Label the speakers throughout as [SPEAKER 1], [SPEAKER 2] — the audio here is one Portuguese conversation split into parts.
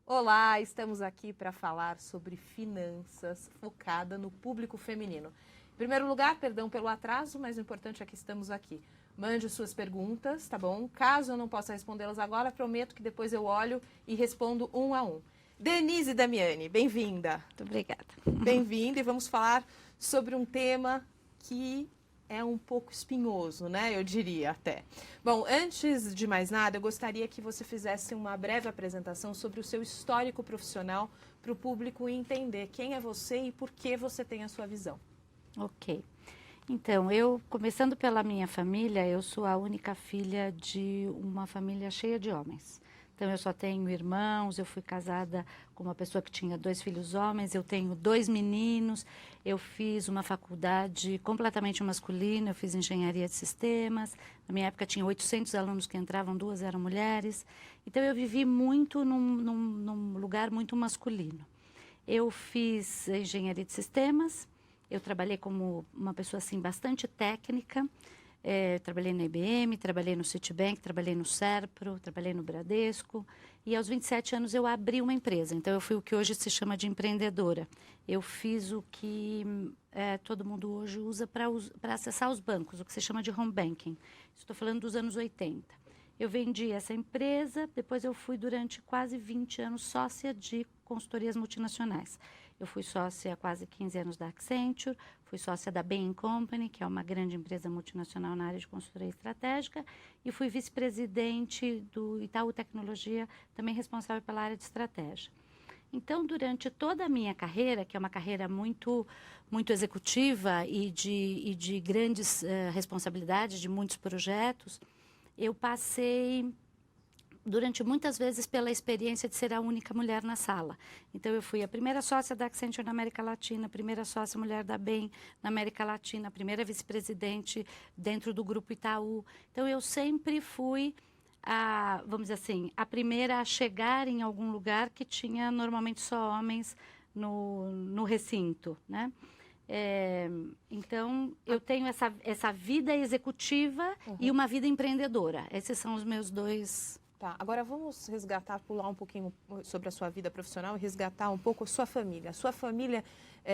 [SPEAKER 1] Olá, estamos aqui para falar sobre finanças focada no público feminino. Em primeiro lugar, perdão pelo atraso, mas o importante é que estamos aqui. Mande suas perguntas, tá bom? Caso eu não possa respondê-las agora, prometo que depois eu olho e respondo um a um. Denise Damiani, bem-vinda.
[SPEAKER 2] Muito obrigada.
[SPEAKER 1] Bem-vinda e vamos falar sobre um tema que é um pouco espinhoso, né? Eu diria até. Bom, antes de mais nada, eu gostaria que você fizesse uma breve apresentação sobre o seu histórico profissional para o público entender quem é você e por que você tem a sua visão.
[SPEAKER 2] Ok. Então, começando pela minha família, eu sou a única filha de uma família cheia de homens. Então, eu só tenho irmãos, eu fui casada com uma pessoa que tinha 2 filhos homens, eu tenho 2 meninos, eu fiz uma faculdade completamente masculina, eu fiz engenharia de sistemas, na minha época tinha 800 alunos que entravam, 2 eram mulheres, então eu vivi muito num lugar muito masculino. Eu fiz engenharia de sistemas, eu trabalhei como uma pessoa assim bastante técnica, trabalhei na IBM, trabalhei no Citibank, trabalhei no Serpro, trabalhei no Bradesco e aos 27 anos eu abri uma empresa. Então eu fui o que hoje se chama de empreendedora. Eu fiz o que todo mundo hoje usa para acessar os bancos, o que se chama de home banking. Estou falando dos anos 80. Eu vendi essa empresa, depois eu fui durante quase 20 anos sócia de consultorias multinacionais. Eu fui sócia há quase 15 anos da Accenture, fui sócia da Bain Company, que é uma grande empresa multinacional na área de consultoria estratégica, e fui vice-presidente do Itaú Tecnologia, também responsável pela área de estratégia. Então, durante toda a minha carreira, que é uma carreira muito executiva e de grandes responsabilidades, de muitos projetos, eu passei durante muitas vezes pela experiência de ser a única mulher na sala. Então, eu fui a primeira sócia da Accenture na América Latina, a primeira sócia mulher da Bain na América Latina, a primeira vice-presidente dentro do Grupo Itaú. Então, eu sempre fui, vamos dizer assim, a primeira a chegar em algum lugar que tinha normalmente só homens no recinto, né? Então, eu tenho essa vida executiva e uma vida empreendedora. Esses são os meus dois...
[SPEAKER 1] Tá, agora vamos resgatar, pular um pouquinho sobre a sua vida profissional e resgatar um pouco a sua família. A sua família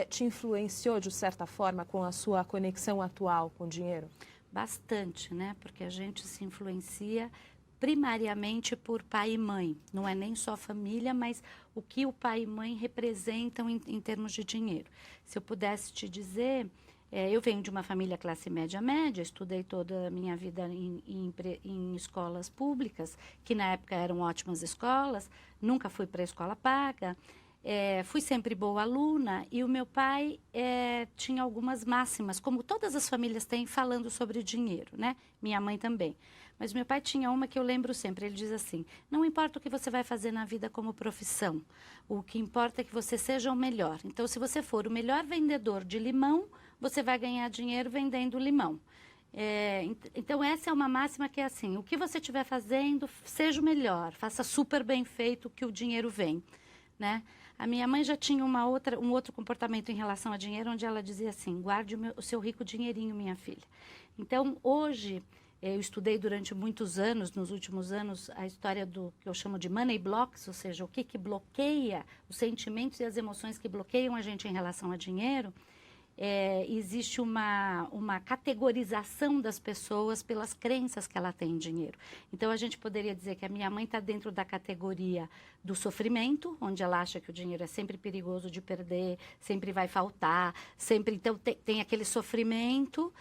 [SPEAKER 1] te influenciou, de certa forma, com a sua conexão atual com o dinheiro?
[SPEAKER 2] Bastante, né? Porque a gente se influencia primariamente por pai e mãe. Não é nem só família, mas o que o pai e mãe representam em termos de dinheiro. Se eu pudesse te dizer... eu venho de uma família classe média, estudei toda a minha vida em escolas públicas, que na época eram ótimas escolas, nunca fui para a escola paga, fui sempre boa aluna e o meu pai tinha algumas máximas, como todas as famílias têm, falando sobre dinheiro, né? Minha mãe também. Mas meu pai tinha uma que eu lembro sempre, ele diz assim, não importa o que você vai fazer na vida como profissão, o que importa é que você seja o melhor. Então, se você for o melhor vendedor de limão, você vai ganhar dinheiro vendendo limão. Então, essa é uma máxima que é assim, o que você estiver fazendo, seja o melhor, faça super bem feito que o dinheiro vem, né? A minha mãe já tinha um outro comportamento em relação a dinheiro, onde ela dizia assim, guarde o seu rico dinheirinho, minha filha. Então, hoje... Eu estudei durante muitos anos, nos últimos anos, a história do que eu chamo de money blocks, ou seja, o que bloqueia, os sentimentos e as emoções que bloqueiam a gente em relação a dinheiro. Existe uma categorização das pessoas pelas crenças que ela tem em dinheiro. Então, a gente poderia dizer que a minha mãe está dentro da categoria do sofrimento, onde ela acha que o dinheiro é sempre perigoso de perder, sempre vai faltar, sempre... Então, tem aquele sofrimento.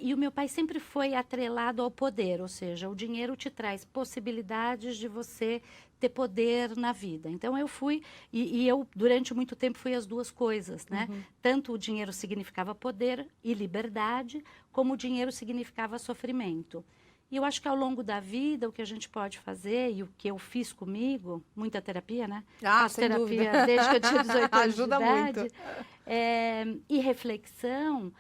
[SPEAKER 2] E o meu pai sempre foi atrelado ao poder, ou seja, o dinheiro te traz possibilidades de você ter poder na vida. Então, eu fui, e eu, durante muito tempo, fui as duas coisas, né?
[SPEAKER 1] Uhum.
[SPEAKER 2] Tanto o dinheiro significava poder e liberdade, como o dinheiro significava sofrimento. E eu acho que ao longo da vida, o que a gente pode fazer, e o que eu fiz comigo, muita terapia, né? Faço
[SPEAKER 1] sem
[SPEAKER 2] terapia
[SPEAKER 1] dúvida.
[SPEAKER 2] desde que eu tinha 18 anos
[SPEAKER 1] Ajuda
[SPEAKER 2] de idade.
[SPEAKER 1] muito.
[SPEAKER 2] E reflexão,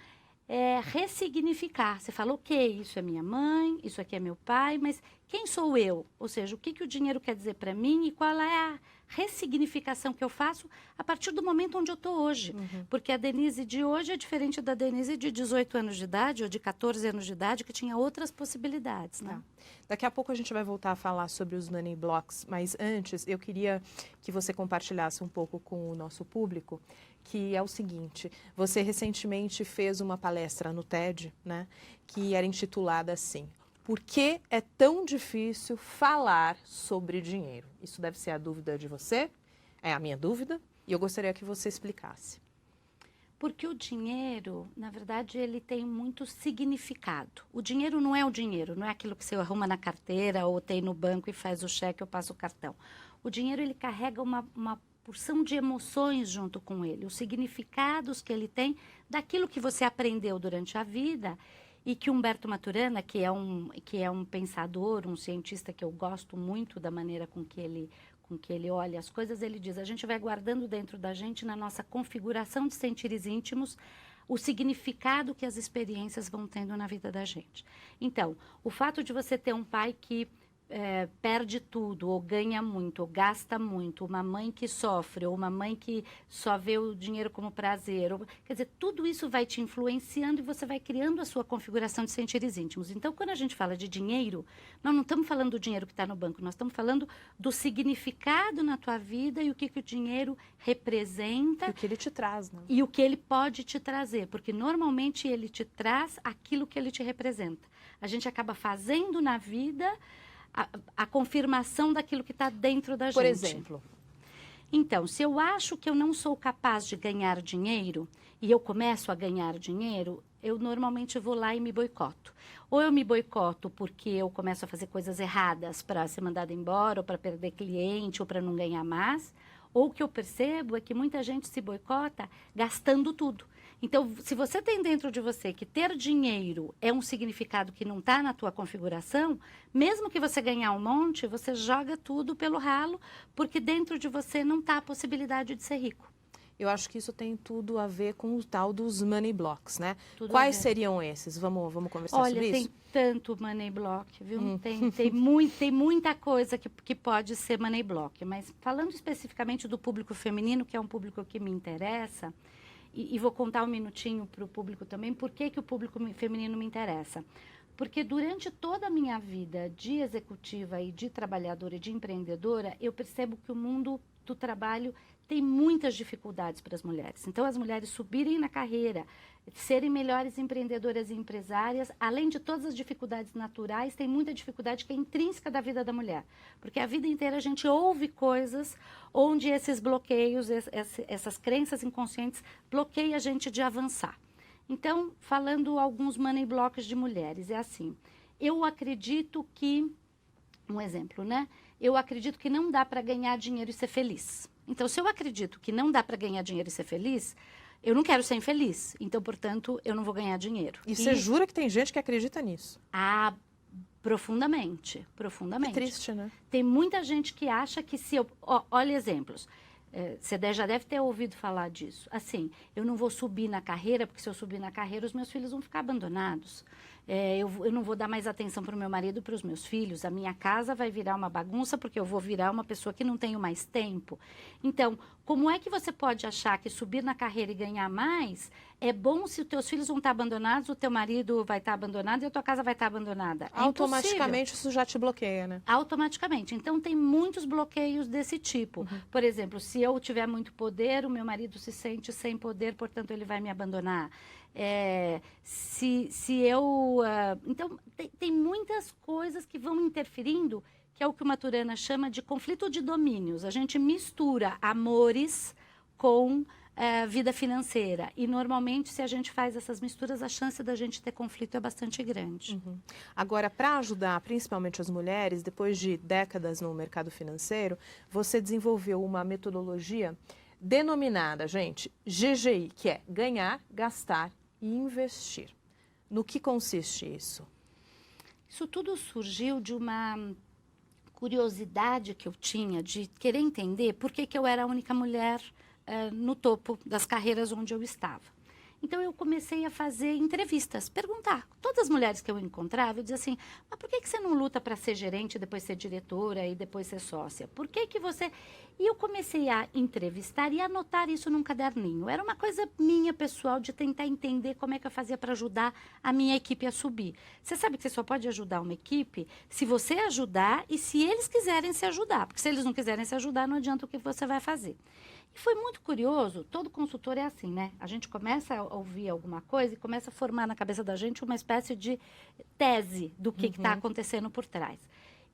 [SPEAKER 2] ressignificar. Você fala, ok, isso é minha mãe, isso aqui é meu pai, mas quem sou eu? Ou seja, o que o dinheiro quer dizer para mim e qual é a ressignificação que eu faço a partir do momento onde eu estou hoje. Porque a Denise de hoje é diferente da Denise de 18 anos de idade ou de 14 anos de idade, que tinha outras possibilidades, né?
[SPEAKER 1] Tá. Daqui a pouco a gente vai voltar a falar sobre os money blocks, mas antes eu queria que você compartilhasse um pouco com o nosso público, que é o seguinte: você recentemente fez uma palestra no TED, né, que era intitulada assim: Por que é tão difícil falar sobre dinheiro? Isso deve ser a dúvida de você, é a minha dúvida, e eu gostaria que você explicasse.
[SPEAKER 2] Porque o dinheiro, na verdade, ele tem muito significado. O dinheiro não é o dinheiro, não é aquilo que você arruma na carteira ou tem no banco e faz o cheque ou passa o cartão. O dinheiro, ele carrega uma porção de emoções junto com ele, os significados que ele tem daquilo que você aprendeu durante a vida e que Humberto Maturana, que é um pensador, um cientista que eu gosto muito da maneira com que ele olha as coisas, ele diz: a gente vai guardando dentro da gente, na nossa configuração de sentires íntimos, o significado que as experiências vão tendo na vida da gente. Então, o fato de você ter um pai que perde tudo, ou ganha muito, ou gasta muito, uma mãe que sofre, ou uma mãe que só vê o dinheiro como prazer, quer dizer, tudo isso vai te influenciando e você vai criando a sua configuração de sentires íntimos. Então, quando a gente fala de dinheiro, nós não estamos falando do dinheiro que está no banco, nós estamos falando do significado na tua vida e o que o dinheiro representa.
[SPEAKER 1] E o que ele te traz, né?
[SPEAKER 2] E o que ele pode te trazer, porque normalmente ele te traz aquilo que ele te representa. A gente acaba fazendo na vida a confirmação daquilo que está dentro da gente.
[SPEAKER 1] Por exemplo?
[SPEAKER 2] Então, se eu acho que eu não sou capaz de ganhar dinheiro e eu começo a ganhar dinheiro, eu normalmente vou lá e me boicoto. Ou eu me boicoto porque eu começo a fazer coisas erradas para ser mandada embora, ou para perder cliente, ou para não ganhar mais. Ou o que eu percebo é que muita gente se boicota gastando tudo. Então, se você tem dentro de você que ter dinheiro é um significado que não está na tua configuração, mesmo que você ganhar um monte, você joga tudo pelo ralo, porque dentro de você não está a possibilidade de ser rico.
[SPEAKER 1] Eu acho que isso tem tudo a ver com o tal dos money blocks, né?
[SPEAKER 2] Tudo
[SPEAKER 1] Quais seriam esses? Vamos conversar sobre isso?
[SPEAKER 2] Olha, tem tanto money block, viu? Tem muita coisa que pode ser money block. Mas falando especificamente do público feminino, que é um público que me interessa, e vou contar um minutinho para o público também, por que o público feminino me interessa. Porque durante toda a minha vida de executiva e de trabalhadora e de empreendedora, eu percebo que o mundo do trabalho tem muitas dificuldades para as mulheres. Então, as mulheres subirem na carreira, serem melhores empreendedoras e empresárias, além de todas as dificuldades naturais, tem muita dificuldade que é intrínseca da vida da mulher. Porque a vida inteira a gente ouve coisas onde esses bloqueios, essas crenças inconscientes bloqueiam a gente de avançar. Então, falando alguns money blocks de mulheres, é assim: eu acredito que, um exemplo, né? Eu acredito que não dá para ganhar dinheiro e ser feliz. Então, se eu acredito que não dá para ganhar dinheiro e ser feliz, eu não quero ser infeliz. Então, portanto, eu não vou ganhar dinheiro.
[SPEAKER 1] E você jura que tem gente que acredita nisso?
[SPEAKER 2] Ah, profundamente, profundamente.
[SPEAKER 1] É triste, né?
[SPEAKER 2] Tem muita gente que acha que se eu... olha exemplos. Você já deve ter ouvido falar disso. Assim, eu não vou subir na carreira, porque se eu subir na carreira, os meus filhos vão ficar abandonados. Eu não vou dar mais atenção para o meu marido e para os meus filhos. A minha casa vai virar uma bagunça, porque eu vou virar uma pessoa que não tenho mais tempo. Então, como é que você pode achar que subir na carreira e ganhar mais é bom se os teus filhos vão estar abandonados, o teu marido vai estar abandonado e a tua casa vai estar abandonada?
[SPEAKER 1] Automaticamente isso já te bloqueia, né?
[SPEAKER 2] Automaticamente. Então, tem muitos bloqueios desse tipo. Por exemplo, se eu tiver muito poder, o meu marido se sente sem poder, portanto, ele vai me abandonar. Então, tem muitas coisas que vão interferindo, que é o que o Maturana chama de conflito de domínios. A gente mistura amores com vida financeira. E, normalmente, se a gente faz essas misturas, a chance da gente ter conflito é bastante grande.
[SPEAKER 1] Agora, para ajudar principalmente as mulheres, depois de décadas no mercado financeiro, você desenvolveu uma metodologia denominada, gente, GGI, que é ganhar, gastar e investir. No que consiste isso?
[SPEAKER 2] Isso tudo surgiu de uma curiosidade que eu tinha de querer entender por que eu era a única mulher no topo das carreiras onde eu estava. Então eu comecei a fazer entrevistas, perguntar. Todas as mulheres que eu encontrava, eu dizia assim, mas por que você não luta para ser gerente, depois ser diretora e depois ser sócia? Por que você... E eu comecei a entrevistar e anotar isso num caderninho. Era uma coisa minha, pessoal, de tentar entender como é que eu fazia para ajudar a minha equipe a subir. Você sabe que você só pode ajudar uma equipe se você ajudar e se eles quiserem se ajudar. Porque se eles não quiserem se ajudar, não adianta o que você vai fazer. E foi muito curioso, todo consultor é assim, né? A gente começa a ouvir alguma coisa e começa a formar na cabeça da gente uma espécie de tese do que está acontecendo por trás.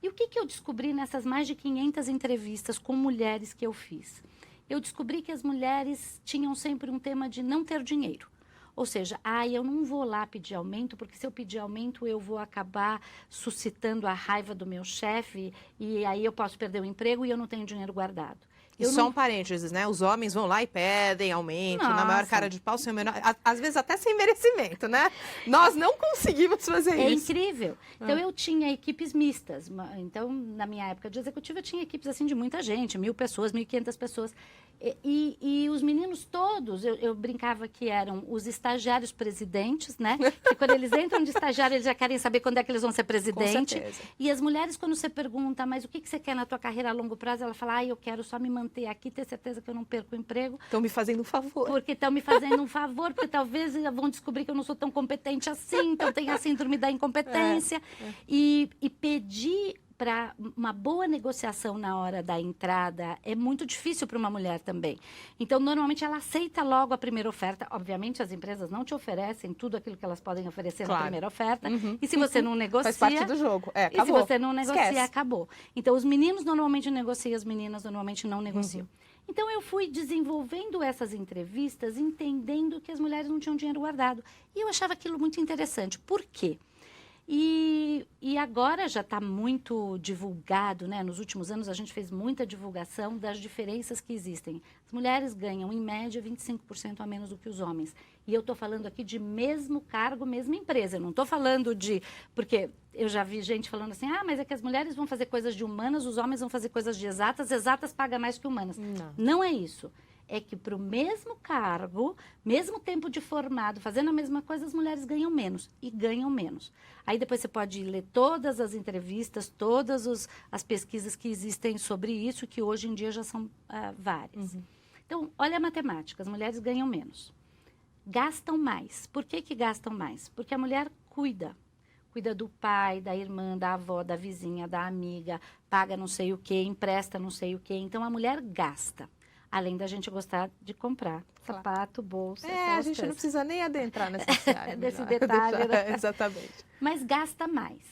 [SPEAKER 2] E o que eu descobri nessas mais de 500 entrevistas com mulheres que eu fiz? Eu descobri que as mulheres tinham sempre um tema de não ter dinheiro. Ou seja, eu não vou lá pedir aumento, porque se eu pedir aumento eu vou acabar suscitando a raiva do meu chefe e aí eu posso perder o emprego e eu não tenho dinheiro guardado.
[SPEAKER 1] E só um parênteses, né? Os homens vão lá e pedem aumento, na maior cara de pau, sem o menor... Às vezes até sem merecimento, né? Nós não conseguimos fazer isso.
[SPEAKER 2] É incrível. Então, eu tinha equipes mistas. Então, na minha época de executiva, eu tinha equipes assim de muita gente, 1.000 pessoas, 1.500 pessoas. E os meninos todos, eu brincava que eram os estagiários presidentes, né? Que quando eles entram de estagiário, eles já querem saber quando é que eles vão ser presidente.
[SPEAKER 1] Com certeza.
[SPEAKER 2] E as mulheres, quando você pergunta, mas o que você quer na tua carreira a longo prazo? Ela fala, eu quero só me manter aqui, ter certeza que eu não perco o emprego.
[SPEAKER 1] Estão me fazendo um favor.
[SPEAKER 2] Porque estão me fazendo um favor, porque talvez vão descobrir que eu não sou tão competente assim, então tem a síndrome da incompetência. E pedir para uma boa negociação na hora da entrada é muito difícil para uma mulher também. Então, normalmente, ela aceita logo a primeira oferta. Obviamente, as empresas não te oferecem tudo aquilo que elas podem oferecer na primeira oferta. E se você não negocia...
[SPEAKER 1] Faz parte do jogo.
[SPEAKER 2] Acabou. E se você não negocia, acabou. Então, os meninos normalmente negociam, as meninas normalmente não negociam. Então, eu fui desenvolvendo essas entrevistas, entendendo que as mulheres não tinham dinheiro guardado. E eu achava aquilo muito interessante. Por quê? E agora já está muito divulgado, né? Nos últimos anos a gente fez muita divulgação das diferenças que existem. As mulheres ganham, em média, 25% a menos do que os homens. E eu estou falando aqui de mesmo cargo, mesma empresa. Eu não estou falando de... Porque eu já vi gente falando assim, mas é que as mulheres vão fazer coisas de humanas, os homens vão fazer coisas de exatas pagam mais que humanas. Não é isso. É que para o mesmo cargo, mesmo tempo de formado, fazendo a mesma coisa, as mulheres ganham menos. E ganham menos. Aí depois você pode ler todas as entrevistas, todas as pesquisas que existem sobre isso, que hoje em dia já são várias. Então, olha a matemática, as mulheres ganham menos. Gastam mais. Por que gastam mais? Porque a mulher cuida. Cuida do pai, da irmã, da avó, da vizinha, da amiga, paga não sei o quê, empresta não sei o quê. Então, a mulher gasta. Além da gente gostar de comprar sapato, bolsa.
[SPEAKER 1] A gente não precisa nem adentrar nessa área.
[SPEAKER 2] Desse detalhe. Né?
[SPEAKER 1] Exatamente.
[SPEAKER 2] Mas gasta mais.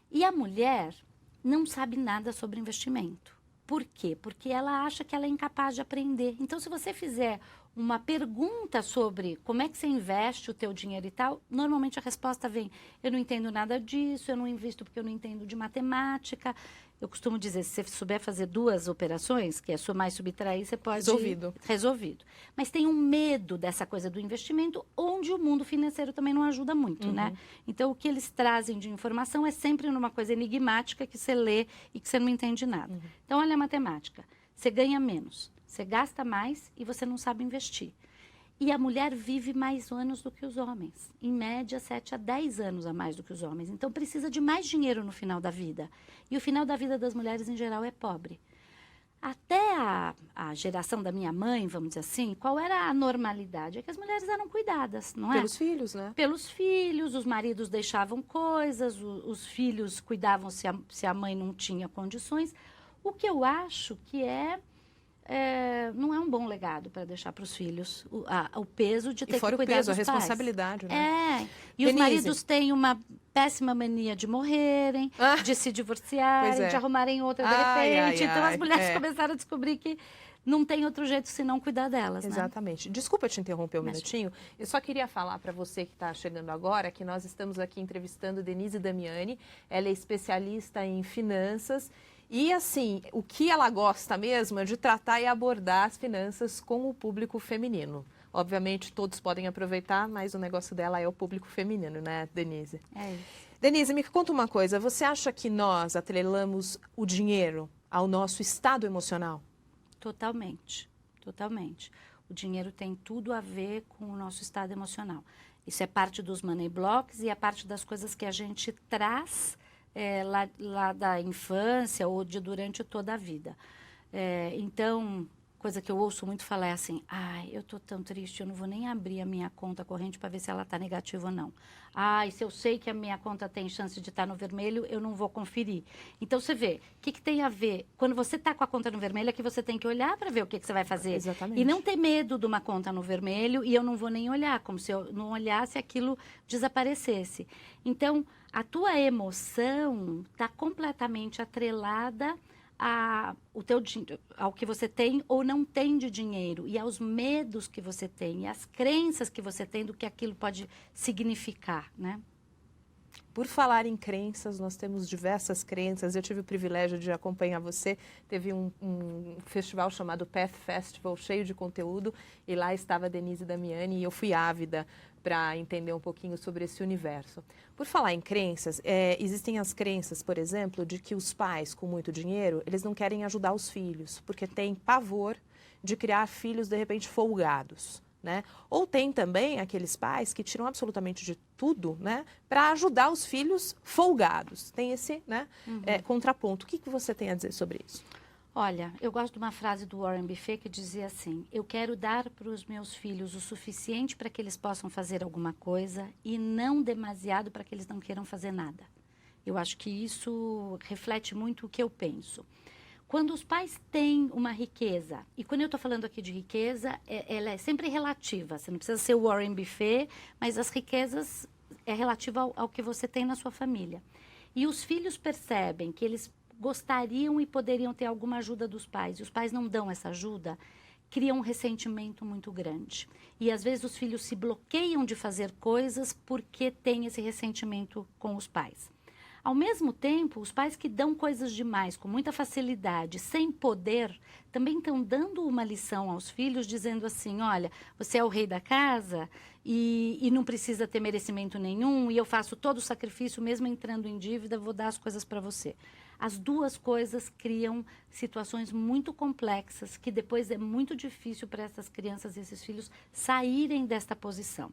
[SPEAKER 2] E a mulher não sabe nada sobre investimento. Por quê? Porque ela acha que ela é incapaz de aprender. Então, se você fizer uma pergunta sobre como é que você investe o teu dinheiro e tal, normalmente a resposta vem, eu não entendo nada disso, eu não invisto porque eu não entendo de matemática. Eu costumo dizer, se você souber fazer 2 operações, que é somar e subtrair, você pode... Resolvido. Mas tem um medo dessa coisa do investimento, onde o mundo financeiro também não ajuda muito, né? Então, o que eles trazem de informação é sempre numa coisa enigmática que você lê e que você não entende nada. Então, olha a matemática. Você ganha menos, você gasta mais e você não sabe investir. E a mulher vive mais anos do que os homens. Em média, 7 a 10 anos a mais do que os homens. Então, precisa de mais dinheiro no final da vida. E o final da vida das mulheres, em geral, é pobre. Até a geração da minha mãe, vamos dizer assim, qual era a normalidade? É que as mulheres eram cuidadas, não é?
[SPEAKER 1] Pelos filhos, né?
[SPEAKER 2] Pelos filhos, os maridos deixavam coisas, os filhos cuidavam se a mãe não tinha condições. O que eu acho que não é um bom legado para deixar para os filhos o peso de ter que cuidar dos pais. E fora o peso, a
[SPEAKER 1] responsabilidade, né?
[SPEAKER 2] E os maridos têm uma péssima mania de morrerem, de se divorciarem, de arrumarem outra de repente. Então, as mulheres começaram a descobrir que não tem outro jeito senão cuidar delas,
[SPEAKER 1] Exatamente.
[SPEAKER 2] Né?
[SPEAKER 1] Desculpa te interromper um minutinho. Eu só queria falar para você que está chegando agora que nós estamos aqui entrevistando Denise Damiani. Ela é especialista em finanças. E, assim, o que ela gosta mesmo é de tratar e abordar as finanças com o público feminino. Obviamente, todos podem aproveitar, mas o negócio dela é o público feminino, né, Denise?
[SPEAKER 2] É isso.
[SPEAKER 1] Denise, me conta uma coisa. Você acha que nós atrelamos o dinheiro ao nosso estado emocional?
[SPEAKER 2] Totalmente, totalmente. O dinheiro tem tudo a ver com o nosso estado emocional. Isso é parte dos money blocks e é parte das coisas que a gente traz lá da infância ou de durante toda a vida. Então, coisa que eu ouço muito falar é assim, ai, eu tô tão triste, eu não vou nem abrir a minha conta corrente para ver se ela tá negativa ou não. Ai, se eu sei que a minha conta tem chance de estar no vermelho, eu não vou conferir. Então, você vê, o que tem a ver? Quando você tá com a conta no vermelho, é que você tem que olhar para ver o que você vai fazer.
[SPEAKER 1] Exatamente.
[SPEAKER 2] E não ter medo de uma conta no vermelho e eu não vou nem olhar, como se eu não olhasse aquilo desaparecesse. Então, a tua emoção está completamente atrelada ao que você tem ou não tem de dinheiro e aos medos que você tem e às crenças que você tem do que aquilo pode significar, né?
[SPEAKER 1] Por falar em crenças, nós temos diversas crenças. Eu tive o privilégio de acompanhar você. Teve um festival chamado Path Festival, cheio de conteúdo, e lá estava a Denise Damiani e eu fui ávida para entender um pouquinho sobre esse universo. Por falar em crenças, existem as crenças, por exemplo, de que os pais com muito dinheiro, eles não querem ajudar os filhos, porque têm pavor de criar filhos, de repente, folgados. Né? Ou tem também aqueles pais que tiram absolutamente de tudo, né, para ajudar os filhos folgados. Tem esse, né, contraponto. O que você tem a dizer sobre isso?
[SPEAKER 2] Olha, eu gosto de uma frase do Warren Buffett que dizia assim, eu quero dar para os meus filhos o suficiente para que eles possam fazer alguma coisa e não demasiado para que eles não queiram fazer nada. Eu acho que isso reflete muito o que eu penso. Quando os pais têm uma riqueza, e quando eu estou falando aqui de riqueza, ela é sempre relativa. Você não precisa ser o Warren Buffett, mas as riquezas é relativa ao que você tem na sua família. E os filhos percebem que eles gostariam e poderiam ter alguma ajuda dos pais, e os pais não dão essa ajuda, cria um ressentimento muito grande. E às vezes os filhos se bloqueiam de fazer coisas porque têm esse ressentimento com os pais. Ao mesmo tempo, os pais que dão coisas demais, com muita facilidade, sem poder, também estão dando uma lição aos filhos, dizendo assim, olha, você é o rei da casa e não precisa ter merecimento nenhum, e eu faço todo o sacrifício, mesmo entrando em dívida, vou dar as coisas para você. As duas coisas criam situações muito complexas, que depois é muito difícil para essas crianças e esses filhos saírem desta posição.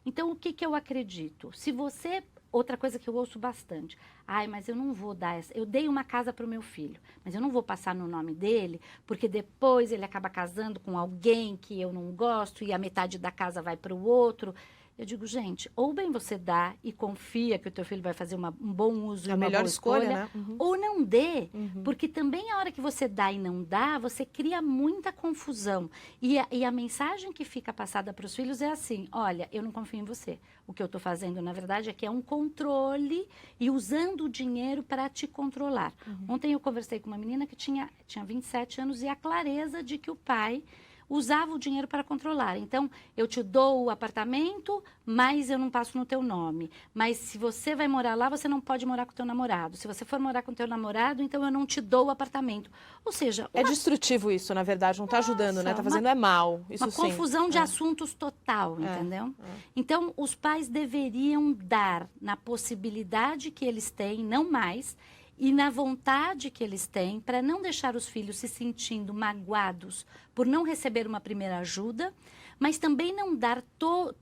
[SPEAKER 2] Então, o que eu acredito? Se você... Outra coisa que eu ouço bastante, ai, mas eu não vou dar essa, eu dei uma casa para o meu filho, mas eu não vou passar no nome dele, porque depois ele acaba casando com alguém que eu não gosto e a metade da casa vai para o outro. Eu digo, gente, ou bem você dá e confia que o teu filho vai fazer um bom uso e uma
[SPEAKER 1] melhor
[SPEAKER 2] boa escolha,
[SPEAKER 1] né?
[SPEAKER 2] ou não dê, porque também a hora que você dá e não dá, você cria muita confusão. E a mensagem que fica passada para os filhos é assim, olha, eu não confio em você. O que eu estou fazendo, na verdade, é que é um controle e usando o dinheiro para te controlar. Ontem eu conversei com uma menina que tinha 27 anos e a clareza de que o pai usava o dinheiro para controlar. Então, eu te dou o apartamento, mas eu não passo no teu nome. Mas se você vai morar lá, você não pode morar com o teu namorado. Se você for morar com o teu namorado, então eu não te dou o apartamento. Ou seja...
[SPEAKER 1] É destrutivo isso, na verdade, não está ajudando, né? Está fazendo é mal. Isso
[SPEAKER 2] uma
[SPEAKER 1] sim.
[SPEAKER 2] confusão de assuntos total, entendeu? Então, os pais deveriam dar na possibilidade que eles têm, não mais, e na vontade que eles têm para não deixar os filhos se sentindo magoados por não receber uma primeira ajuda, mas também não dar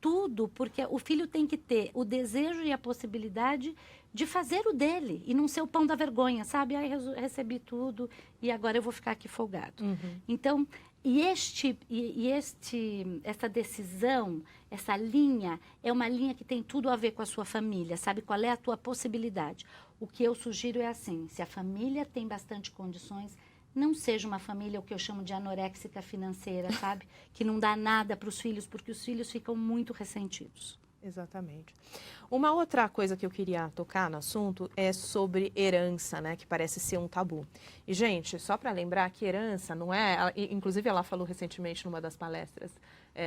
[SPEAKER 2] tudo, porque o filho tem que ter o desejo e a possibilidade de fazer o dele e não ser o pão da vergonha, sabe? Aí recebi tudo e agora eu vou ficar aqui folgado. Então, essa decisão, essa linha, é uma linha que tem tudo a ver com a sua família, sabe? Qual é a tua possibilidade? O que eu sugiro é assim, se a família tem bastante condições, não seja uma família o que eu chamo de anoréxica financeira, sabe? Que não dá nada para os filhos, porque os filhos ficam muito ressentidos.
[SPEAKER 1] Exatamente. Uma outra coisa que eu queria tocar no assunto é sobre herança, né, que parece ser um tabu. E, gente, só para lembrar que herança não é... Inclusive, ela falou recentemente numa das palestras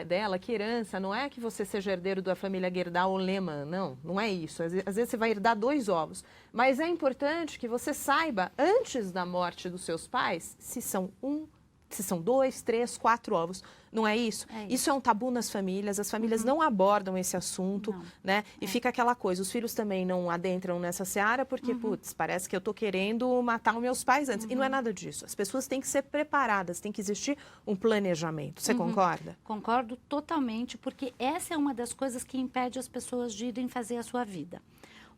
[SPEAKER 1] dela que herança não é que você seja herdeiro da família Gerdau ou Lehmann, não é isso. Às vezes você vai herdar 2 ovos. Mas é importante que você saiba, antes da morte dos seus pais, se são 1, se são 2, 3, 4 ovos. Não é isso?
[SPEAKER 2] É isso.
[SPEAKER 1] Isso é um tabu nas famílias, as famílias não abordam esse assunto,
[SPEAKER 2] Não.
[SPEAKER 1] né? E fica aquela coisa, os filhos também não adentram nessa seara porque, putz, parece que eu tô querendo matar os meus pais antes. E não é nada disso. As pessoas têm que ser preparadas, tem que existir um planejamento. Você concorda?
[SPEAKER 2] Concordo totalmente, porque essa é uma das coisas que impede as pessoas de irem fazer a sua vida.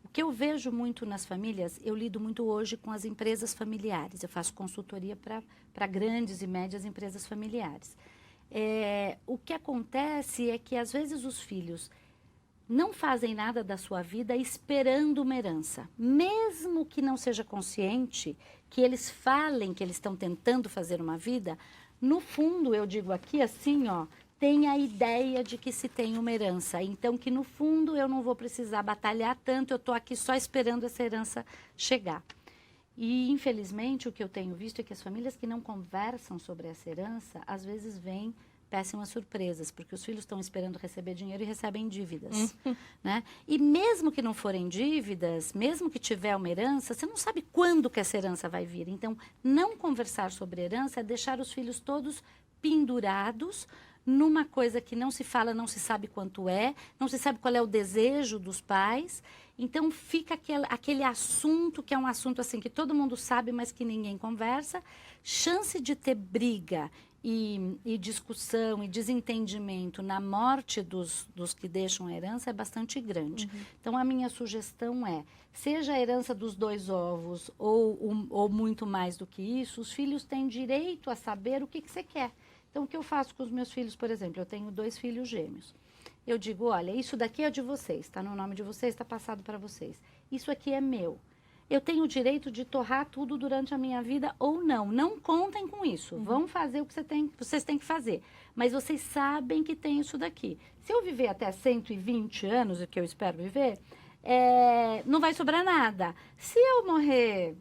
[SPEAKER 2] O que eu vejo muito nas famílias, eu lido muito hoje com as empresas familiares. Eu faço consultoria para grandes e médias empresas familiares. O que acontece é que, às vezes, os filhos não fazem nada da sua vida esperando uma herança. Mesmo que não seja consciente, que eles falem que eles estão tentando fazer uma vida, no fundo, eu digo aqui assim, ó, tem a ideia de que se tem uma herança. Então, que no fundo eu não vou precisar batalhar tanto, eu estou aqui só esperando essa herança chegar. E, infelizmente, o que eu tenho visto é que as famílias que não conversam sobre essa herança, às vezes vêm péssimas surpresas, porque os filhos estão esperando receber dinheiro e recebem dívidas, né? E mesmo que não forem dívidas, mesmo que tiver uma herança, você não sabe quando que essa herança vai vir. Então, não conversar sobre herança é deixar os filhos todos pendurados numa coisa que não se fala, não se sabe quanto é, não se sabe qual é o desejo dos pais. Então, fica aquele assunto, que é um assunto assim que todo mundo sabe, mas que ninguém conversa. Chance de ter briga e discussão e desentendimento na morte dos que deixam a herança é bastante grande. Então, a minha sugestão é, seja a herança dos 2 ovos ou muito mais do que isso, os filhos têm direito a saber o que você quer. Então, o que eu faço com os meus filhos, por exemplo, eu tenho 2 filhos gêmeos. Eu digo, olha, isso daqui é de vocês, está no nome de vocês, está passado para vocês. Isso aqui é meu. Eu tenho o direito de torrar tudo durante a minha vida ou não. Não contem com isso. Vão fazer o que vocês têm que fazer. Mas vocês sabem que tem isso daqui. Se eu viver até 120 anos, o que eu espero viver, não vai sobrar nada. Se eu morrer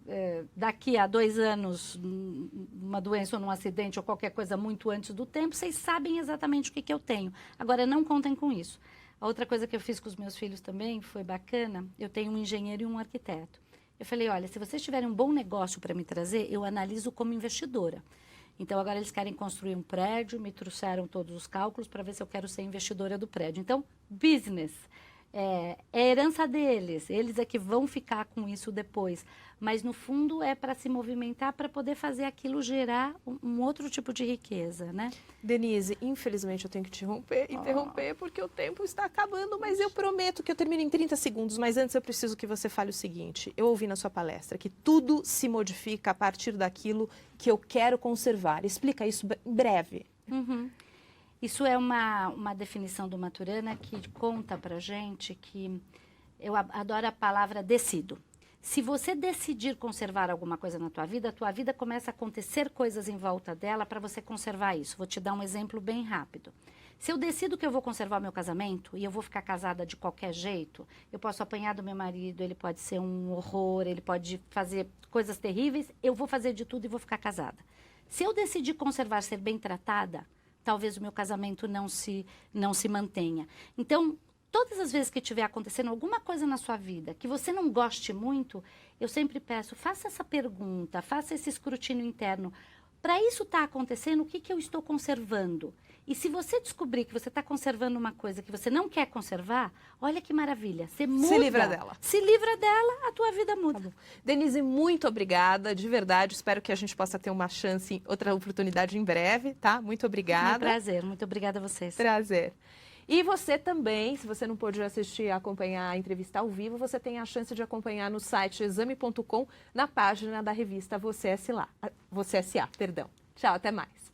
[SPEAKER 2] daqui a 2 anos, numa doença ou num acidente ou qualquer coisa muito antes do tempo, vocês sabem exatamente o que eu tenho. Agora, não contem com isso. A outra coisa que eu fiz com os meus filhos também foi bacana. Eu tenho um engenheiro e um arquiteto. Eu falei, olha, se vocês tiverem um bom negócio para me trazer, eu analiso como investidora. Então, agora eles querem construir um prédio, me trouxeram todos os cálculos para ver se eu quero ser investidora do prédio. Então, business. É herança deles, eles é que vão ficar com isso depois. Mas, no fundo, é para se movimentar, para poder fazer aquilo gerar um outro tipo de riqueza, né?
[SPEAKER 1] Denise, infelizmente eu tenho que te interromper porque o tempo está acabando, mas eu prometo que eu termino em 30 segundos. Mas antes eu preciso que você fale o seguinte, eu ouvi na sua palestra que tudo se modifica a partir daquilo que eu quero conservar. Explica isso em breve.
[SPEAKER 2] Isso é uma definição do Maturana que conta pra gente que eu adoro a palavra decido. Se você decidir conservar alguma coisa na tua vida, a tua vida começa a acontecer coisas em volta dela para você conservar isso. Vou te dar um exemplo bem rápido. Se eu decido que eu vou conservar o meu casamento e eu vou ficar casada de qualquer jeito, eu posso apanhar do meu marido, ele pode ser um horror, ele pode fazer coisas terríveis, eu vou fazer de tudo e vou ficar casada. Se eu decidir conservar, ser bem tratada, talvez o meu casamento não se mantenha. Então, todas as vezes que estiver acontecendo alguma coisa na sua vida que você não goste muito, eu sempre peço, faça essa pergunta, faça esse escrutínio interno. Para isso estar acontecendo, o que eu estou conservando? E se você descobrir que você está conservando uma coisa que você não quer conservar, olha que maravilha, você muda.
[SPEAKER 1] Se livra dela.
[SPEAKER 2] Se livra dela, a tua vida muda.
[SPEAKER 1] Tá bom. Denise, muito obrigada, de verdade. Espero que a gente possa ter uma chance, outra oportunidade em breve, tá? Muito obrigada.
[SPEAKER 2] É um prazer, muito obrigada a vocês.
[SPEAKER 1] Prazer. E você também, se você não pôde assistir e acompanhar a entrevista ao vivo, você tem a chance de acompanhar no site exame.com, na página da revista Você S.A. Tchau, até mais.